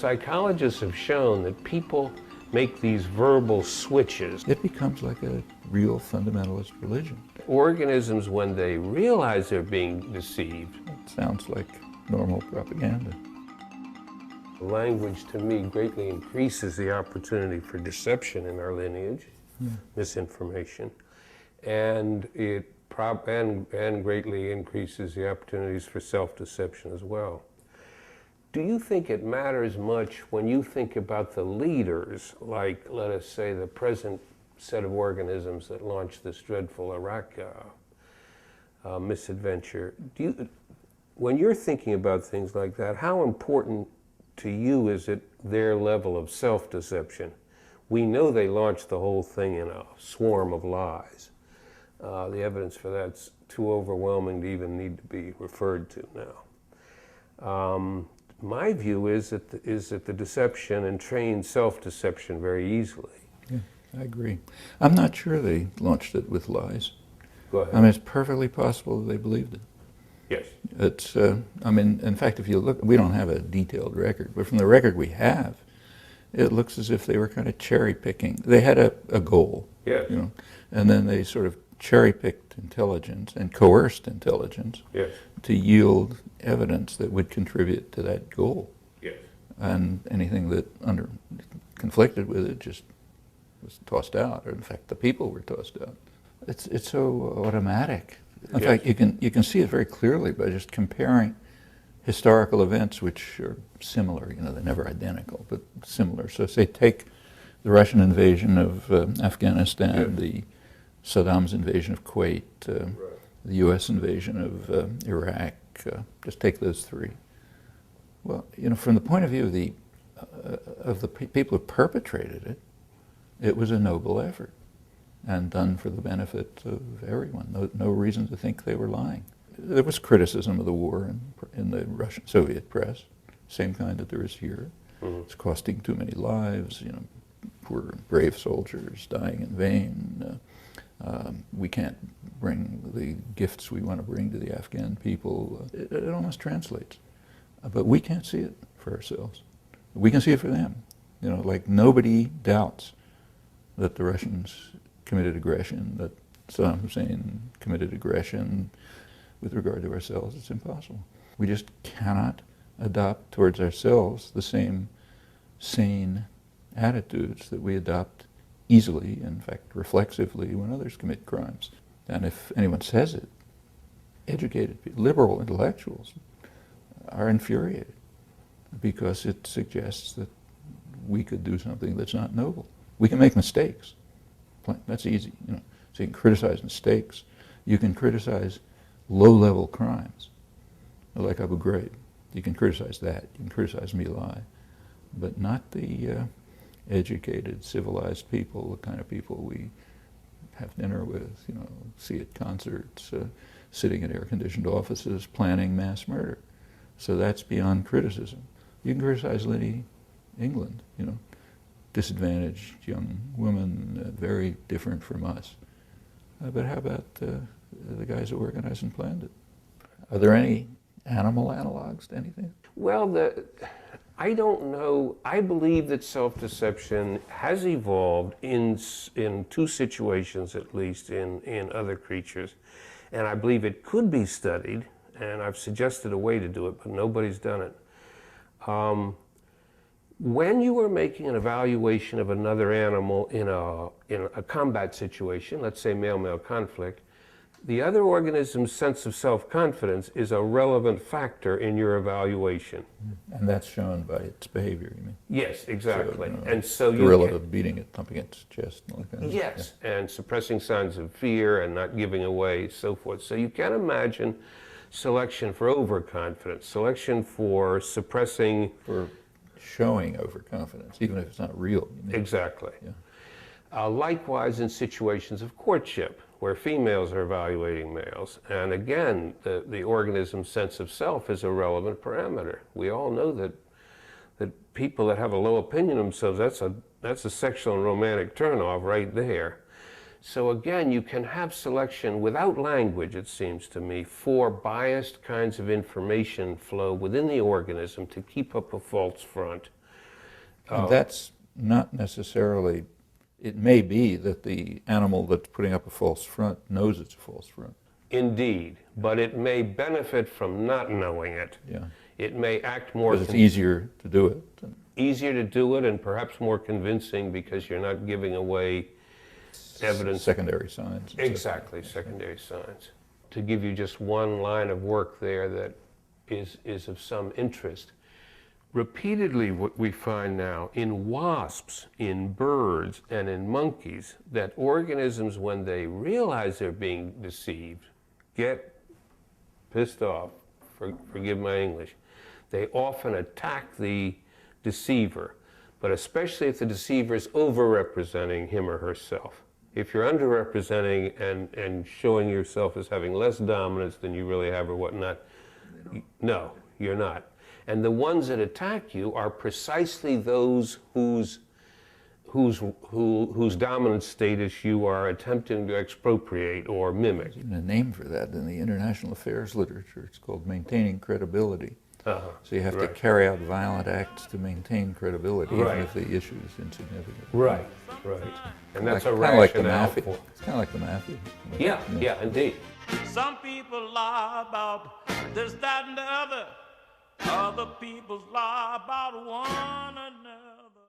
Psychologists have shown that people make these verbal switches. It becomes like a real fundamentalist religion. Organisms, when they realize they're being deceived. It sounds like normal propaganda. Language, to me, greatly increases the opportunity for deception in our lineage, misinformation, and it greatly increases the opportunities for self-deception as well. Do you think it matters much when you think about the leaders, like, let us say, the present set of organisms that launched this dreadful Iraq misadventure? When you're thinking about things like that, how important to you is it their level of self-deception? We know they launched the whole thing in a swarm of lies. The evidence for that's too overwhelming to even need to be referred to now. My view is that the deception entrains self-deception very easily. Yeah, I agree. I'm not sure they launched it with lies. Go ahead. I mean, it's perfectly possible they believed it. Yes. It's, I mean, in fact, if you look, we don't have a detailed record, but from the record we have, it looks as if they were kind of cherry-picking. They had a goal, yes. You know, and then they sort of cherry-picked intelligence and coerced intelligence, yes, to yield evidence that would contribute to that goal. yes. And anything that conflicted with it just was tossed out, or in fact the people were tossed out. It's so automatic. In Yes. fact, you can see it very clearly by just comparing historical events which are similar. You know, they're never identical, but similar. So say take the Russian invasion of Afghanistan, yes, the Saddam's invasion of Kuwait, right, the U.S. invasion of Iraq. Just take those three. Well, you know, from the point of view of the people who perpetrated it, it was a noble effort and done for the benefit of everyone. No reason to think they were lying. There was criticism of the war in the Russian Soviet press, same kind that there is here. Mm-hmm. It's costing too many lives. You know, poor brave soldiers dying in vain. We can't bring the gifts we want to bring to the Afghan people. It almost translates. But we can't see it for ourselves. We can see it for them. You know, like nobody doubts that the Russians committed aggression, that Saddam Hussein committed aggression. With regard to ourselves, it's impossible. We just cannot adopt towards ourselves the same sane attitudes that we adopt easily, in fact reflexively, when others commit crimes. And if anyone says it, educated people, liberal intellectuals, are infuriated because it suggests that we could do something that's not noble. We can make mistakes. That's easy, you know. So you can criticize mistakes. You can criticize low-level crimes, like Abu Ghraib. You can criticize that. You can criticize My Lai, but not the educated, civilized people, the kind of people we have dinner with, you know, see at concerts, sitting in air-conditioned offices, planning mass murder. So that's beyond criticism. You can criticize Lady England, you know, disadvantaged young woman, very different from us. But how about the guys who organized and planned it? Are there any animal analogs to anything? Well, I don't know. I believe that self-deception has evolved in two situations, at least, in other creatures. And I believe it could be studied, and I've suggested a way to do it, but nobody's done it. When you are making an evaluation of another animal in a combat situation, let's say male-male conflict, the other organism's sense of self-confidence is a relevant factor in your evaluation. And that's shown by its behavior, you mean? Yes, exactly. So, you know, and so gorilla beating it, thumping its chest. And all that kind of yes, and suppressing signs of fear and not giving away, so forth. So you can imagine selection for overconfidence, selection for suppressing... For showing overconfidence, even if it's not real. You mean. Exactly. Yeah. Likewise in situations of courtship, where females are evaluating males. And again, the organism's sense of self is a relevant parameter. We all know that people that have a low opinion of themselves, that's a sexual and romantic turnoff right there. So again, you can have selection without language, it seems to me, for biased kinds of information flow within the organism to keep up a false front And that's not necessarily, it may be that the animal that's putting up a false front knows it's a false front. Indeed, but it may benefit from not knowing it. Yeah. It may act more Because it's easier to do it. easier to do it and perhaps more convincing because you're not giving away evidence. Secondary signs. Exactly, secondary signs. To give you just one line of work there that is of some interest. Repeatedly what we find now in wasps, in birds, and in monkeys, that organisms, when they realize they're being deceived, get pissed off, forgive my English. They often attack the deceiver, but especially if the deceiver is overrepresenting him or herself. If you're underrepresenting and showing yourself as having less dominance than you really have or whatnot, no, you're not. And the ones that attack you are precisely those whose dominant status you are attempting to expropriate or mimic. There's even a name for that in the international affairs literature. It's called maintaining credibility. So you have to carry out violent acts to maintain credibility, even if the issue is insignificant. Right, right. And that's a Kind of like the rationale mafia. for... It's kind of like the mafia. Yeah, indeed. Some people lie about this, that, and the other. Other people lie about one another.